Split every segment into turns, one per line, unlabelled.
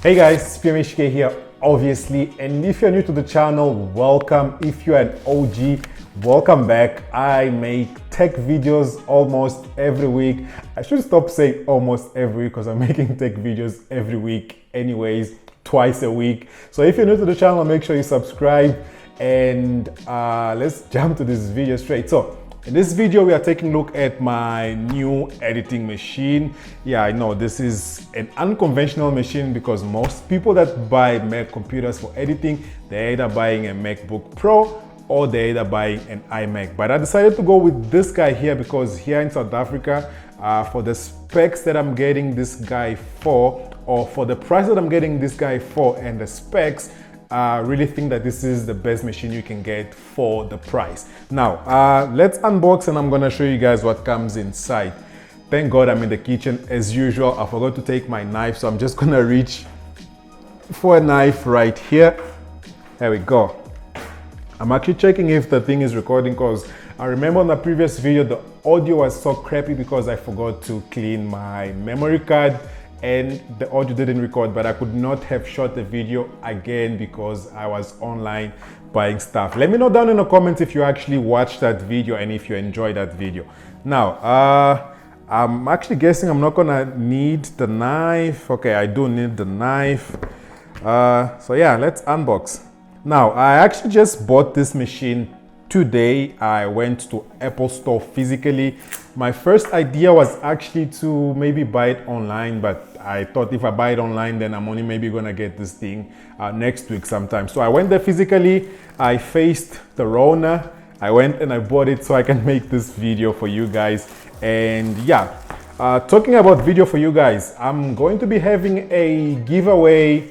Hey guys, PMHK here, obviously, and if you're new to the channel, welcome. If you're an OG, welcome back. I make tech videos almost every week. I should stop saying almost every week because I'm making tech videos every week anyways, twice a week. So if you're new to the channel, make sure you subscribe and let's jump to this video straight. So in this video, we are taking a look at my new editing machine. Yeah, I know this is an unconventional machine because most people that buy Mac computers for editing, they're either buying a MacBook Pro or they're either buying an iMac. But I decided to go with this guy here because here in South Africa, for the specs that I'm getting this guy for, or for the price that I'm getting this guy for and the specs, I really think that this is the best machine you can get for the price. Now, let's unbox and I'm gonna show you guys what comes inside. Thank God I'm in the kitchen as usual. I forgot to take my knife, so I'm just gonna reach for a knife right here. There we go. I'm actually checking if the thing is recording because I remember on the previous video, the audio was so crappy because I forgot to clean my memory card and the audio didn't record, but I could not have shot the video again because I was online buying stuff. Let me know down in the comments if you actually watched that video and if you enjoyed that video. Now, I'm actually guessing I'm not gonna need the knife. Okay, I do need the knife. So yeah, let's unbox. Now, I actually just bought this machine today. I went to Apple Store physically. My first idea was actually to maybe buy it online, but I thought if I buy it online, then I'm only maybe gonna get this thing next week sometime. So I went there physically, I faced the Rona, I went and I bought it so I can make this video for you guys. And yeah, talking about video for you guys, I'm going to be having a giveaway.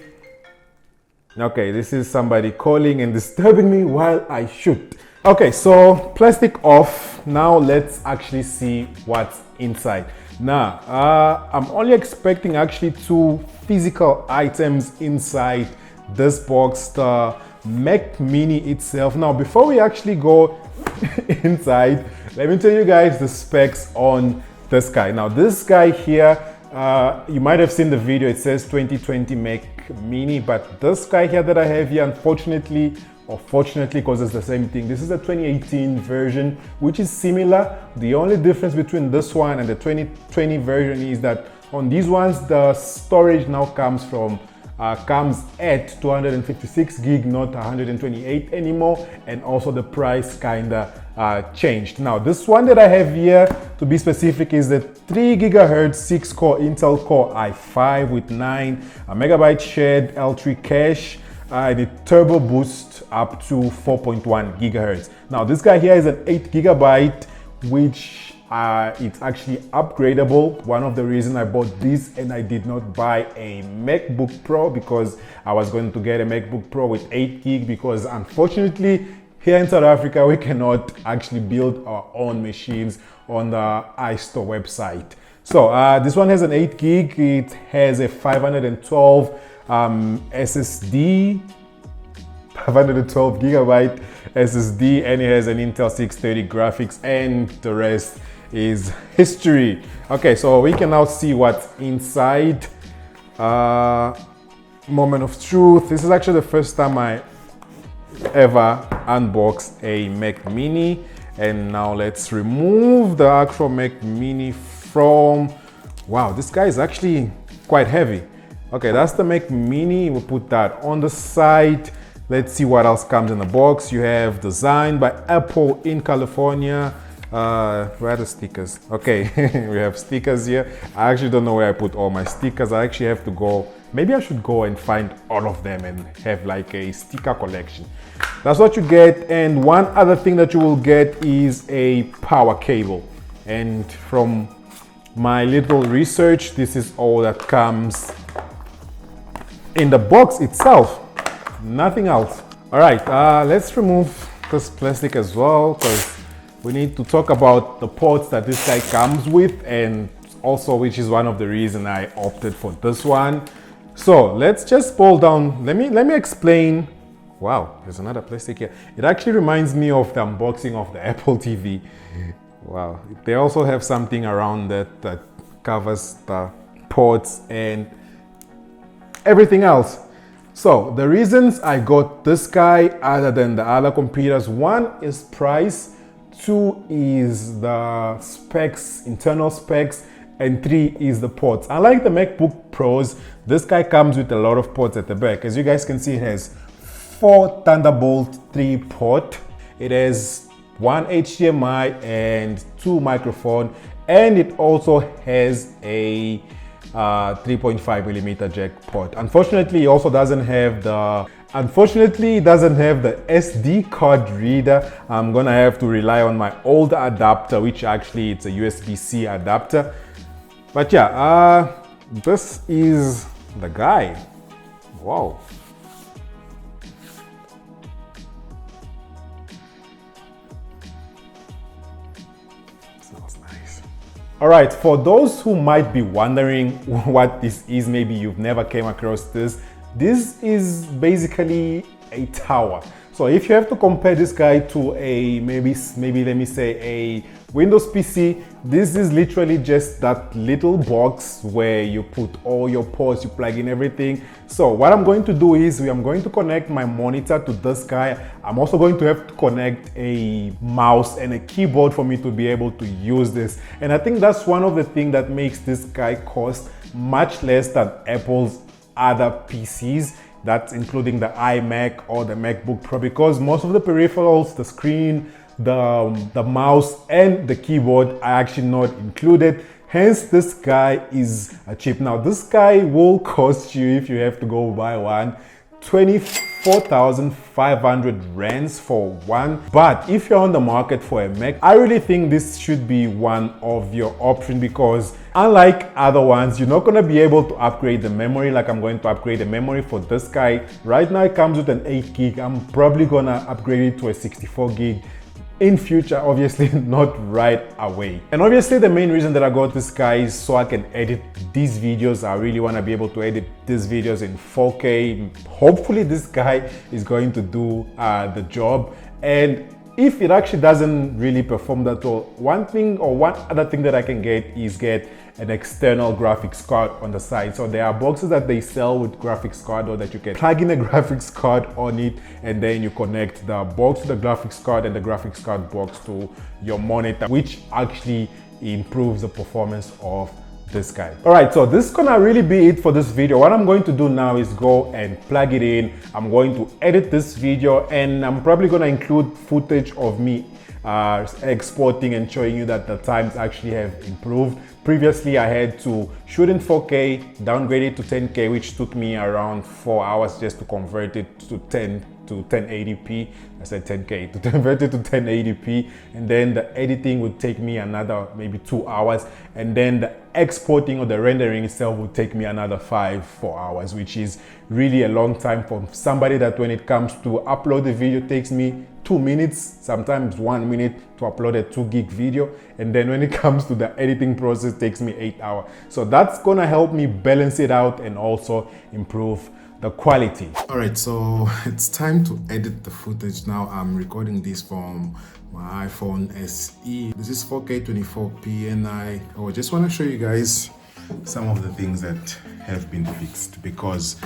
Okay, this is somebody calling and disturbing me while I shoot. Okay, so plastic off. Now let's actually see what's inside. Now, I'm only expecting actually 2 physical items inside this box, the Mac Mini itself. Now, before we actually go inside, let me tell you guys the specs on this guy. Now, this guy here, you might have seen the video, it says 2020 Mac Mini, but this guy here that I have here, unfortunately, or fortunately, because it's the same thing, this is a 2018 version, which is similar. The only difference between this one and the 2020 version is that on these ones, the storage now comes at 256 gig, not 128 anymore, and also the price kinda changed. Now, this one that I have here, to be specific, is the 3 gigahertz 6-core Intel Core i5 with 9 megabyte shared L3 cache. The turbo boost up to 4.1 gigahertz. Now this guy here is an 8 gigabyte, which it's actually upgradable. One of the reasons I bought this and I did not buy a MacBook Pro, because I was going to get a MacBook Pro with 8 gig, because unfortunately here in South Africa we cannot actually build our own machines on the iStore website. So this one has an 8 gig, it has a 512 SSD, 512 gigabyte SSD, and it has an Intel 630 graphics, and the rest is history. Okay, so we can now see what's inside. Moment of truth. This is actually the first time I ever unboxed a Mac Mini, and now let's remove the actual Mac Mini from, wow, this guy is actually quite heavy. Okay, that's the Mac Mini. We'll put that on the side. Let's see what else comes in the box. You have designed by Apple in California. Where are the stickers? Okay, we have stickers here. I actually don't know where I put all my stickers. I actually have to go. Maybe I should go and find all of them and have like a sticker collection. That's what you get. And one other thing that you will get is a power cable. And from my little research, this is all that comes in the box itself, nothing else. All right, let's remove this plastic as well, because we need to talk about the ports that this guy comes with, and also which is one of the reasons I opted for this one. So let's just pull down. Let me explain. Wow, there's another plastic here. It actually reminds me of the unboxing of the Apple TV. Wow, they also have something around that covers the ports, and everything else. So the reasons I got this guy other than the other computers, one is price, two is the specs, internal specs, and three is the ports. Unlike the MacBook Pros, this guy comes with a lot of ports at the back. As you guys can see, it has 4 Thunderbolt 3 port. It has 1 HDMI and 2 microphone, and it also has a 3.5mm jack port. Unfortunately, it also doesn't have the SD card reader. I'm gonna have to rely on my old adapter, which actually it's a USB-C adapter. But yeah, this is the guy. Wow. Smells nice. All right, for those who might be wondering what this is, maybe you've never came across this. This is basically a tower. So if you have to compare this guy to a maybe let me say a Windows PC, this is literally just that little box where you put all your ports, you plug in everything. So what I'm going to do is I'm going to connect my monitor to this guy. I'm also going to have to connect a mouse and a keyboard for me to be able to use this. And I think that's one of the things that makes this guy cost much less than Apple's other PCs. That's including the iMac or the MacBook Pro, because most of the peripherals, the screen, the mouse and the keyboard are actually not included. Hence, this guy is cheap. Now, this guy will cost you, if you have to go buy one, 24,500 rands for one. But if you're on the market for a Mac, I really think this should be one of your options, because unlike other ones, you're not going to be able to upgrade the memory like I'm going to upgrade the memory for this guy. Right now it comes with an 8 gig. I'm probably going to upgrade it to a 64 gig in future, obviously not right away. And obviously the main reason that I got this guy is so I can edit these videos. I really want to be able to edit these videos in 4K. Hopefully this guy is going to do the job. And if it actually doesn't really perform that well, one other thing that I can get is an external graphics card on the side. So there are boxes that they sell with graphics card, or that you can plug in a graphics card on it, and then you connect the box to the graphics card and the graphics card box to your monitor, which actually improves the performance of this guy. All right, so this is gonna really be it for this video. What I'm going to do now is go and plug it in. I'm going to edit this video, and I'm probably gonna include footage of me exporting and showing you that the times actually have improved. Previously, I had to shoot in 4K, downgrade it to 10K, which took me around 4 hours just to convert it to 1080p. I said 10K, to convert it to 1080p, and then the editing would take me another maybe 2 hours, and then the exporting or the rendering itself would take me another 4 hours, which is really a long time for somebody that when it comes to upload the video takes me 2 minutes, sometimes 1 minute to upload a 2 gig video, and then when it comes to the editing process, it takes me 8 hours. So that's gonna help me balance it out and also improve the quality. All right, so it's time to edit the footage now. I'm recording this from my iPhone SE. This is 4K 24p, and I just want to show you guys some of the things that have been fixed because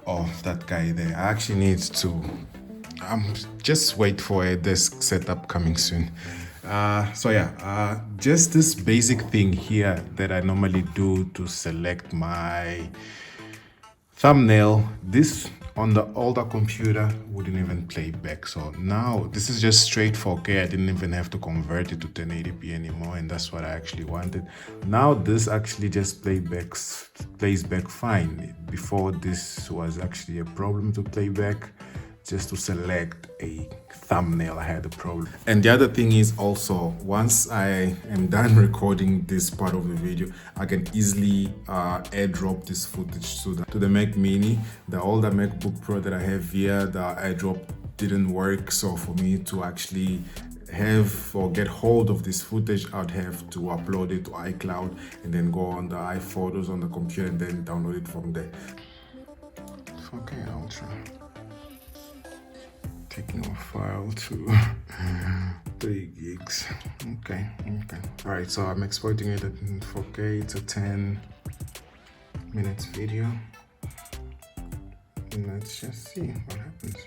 of that guy there. I actually need to just wait for a desk setup coming soon. So yeah, just this basic thing here that I normally do to select my thumbnail, this on the older computer wouldn't even play back. So now this is just straight 4K. I didn't even have to convert it to 1080p anymore, and that's what I actually wanted. Now this actually just plays back fine. Before, this was actually a problem to play back. Just to select a thumbnail, I had a problem. And the other thing is also, once I am done recording this part of the video, I can easily airdrop this footage to the Mac Mini. The older MacBook Pro that I have here, the airdrop didn't work. So for me to actually have or get hold of this footage, I'd have to upload it to iCloud and then go on the iPhotos on the computer and then download it from there. Okay, I'll try. Taking a file to 3 gigs. Okay. All right, so I'm exporting it in 4K. It's a 10 minutes video. and let's just see what happens.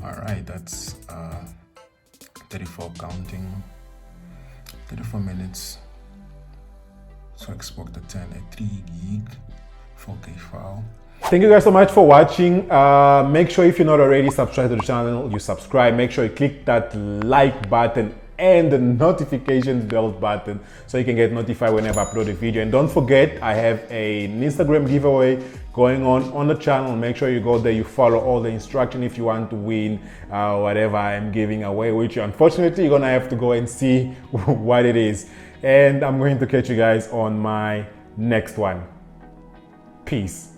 All right, that's 34 counting, 34 minutes. So export the 10, a 3 gig 4K file. Thank you guys so much for watching. Make sure if you're not already subscribed to the channel, you subscribe. Make sure you click that like button and the notification bell button so you can get notified whenever I upload a video. And don't forget, I have an Instagram giveaway going on the channel. Make sure you go there, you follow all the instructions if you want to win whatever I'm giving away, which unfortunately you're gonna have to go and see what it is. And I'm going to catch you guys on my next one. Peace.